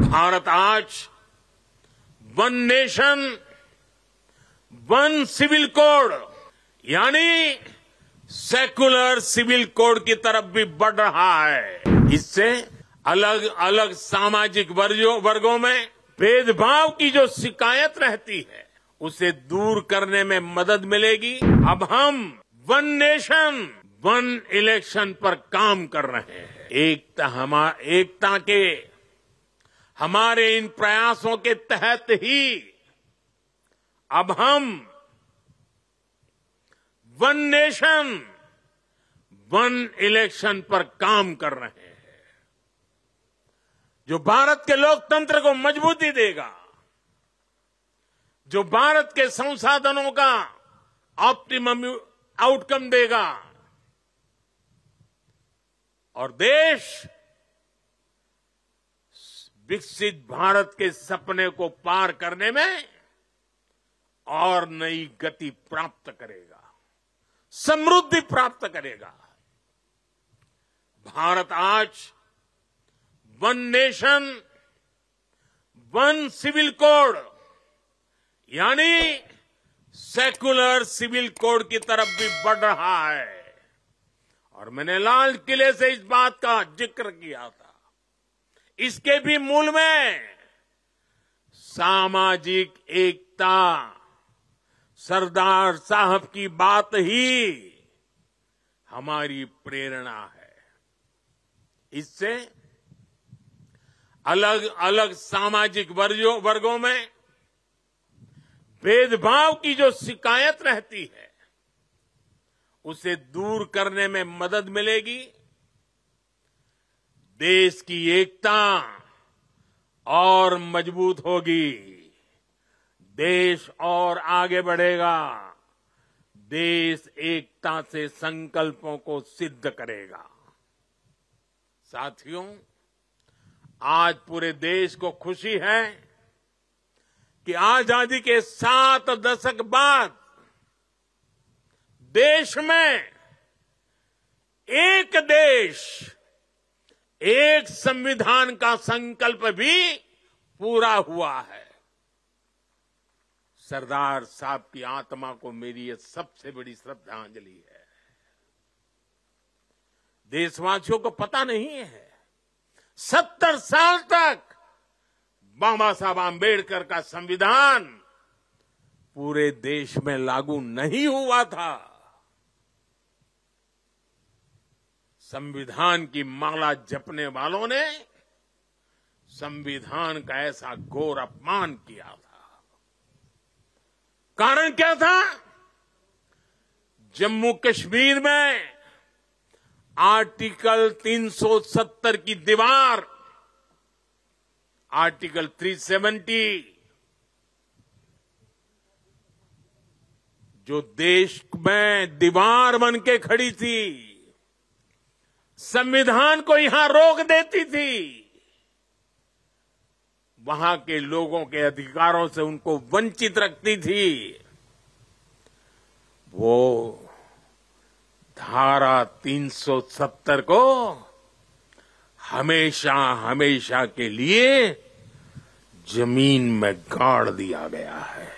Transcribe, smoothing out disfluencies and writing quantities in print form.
भारत आज one nation one civil code यानी secular civil code की तरफ भी बढ़ रहा है। इससे अलग अलग सामाजिक वर्गों में भेदभाव की जो शिकायत रहती है उसे दूर करने में मदद मिलेगी। अब हम वन नेशन वन इलेक्शन पर काम कर रहे हैं। एकता के हमारे इन प्रयासों के तहत ही अब हम वन नेशन वन इलेक्शन पर काम कर रहे हैं, जो भारत के लोकतंत्र को मजबूती देगा, जो भारत के संसाधनों का ऑप्टिमम आउटकम देगा और देश विकसित भारत के सपने को पार करने में और नई गति प्राप्त करेगा, समृद्धि प्राप्त करेगा। भारत आज one nation one civil code यानी सेकुलर सिविल कोड की तरफ भी बढ़ रहा है। और मैंने लाल किले से इस बात का जिक्र किया था। इसके भी मूल में सामाजिक एकता, सरदार साहब की बात ही हमारी प्रेरणा है। इससे अलग अलग सामाजिक वर्गों में भेदभाव की जो शिकायत रहती है उसे दूर करने में मदद मिलेगी। देश की एकता और मजबूत होगी, देश और आगे बढ़ेगा, देश एकता से संकल्पों को सिद्ध करेगा। साथियों, आज पूरे देश को खुशी है कि आजादी के 7 दशक बाद देश में एक देश एक संविधान का संकल्प भी पूरा हुआ है। सरदार साहब की आत्मा को मेरी ये सबसे बड़ी श्रद्धांजलि है। देशवासियों को पता नहीं है 70 साल तक बाबा साहब आंबेडकर का संविधान पूरे देश में लागू नहीं हुआ था। संविधान की माला जपने वालों ने संविधान का ऐसा घोर अपमान किया था। कारण क्या था? जम्मू कश्मीर में आर्टिकल 370 की दीवार, आर्टिकल 370 जो देश में दीवार बन के खड़ी थी, संविधान को यहां रोक देती थी, वहां के लोगों के अधिकारों से उनको वंचित रखती थी। वो धारा 370 को हमेशा हमेशा के लिए जमीन में गाड़ दिया गया है।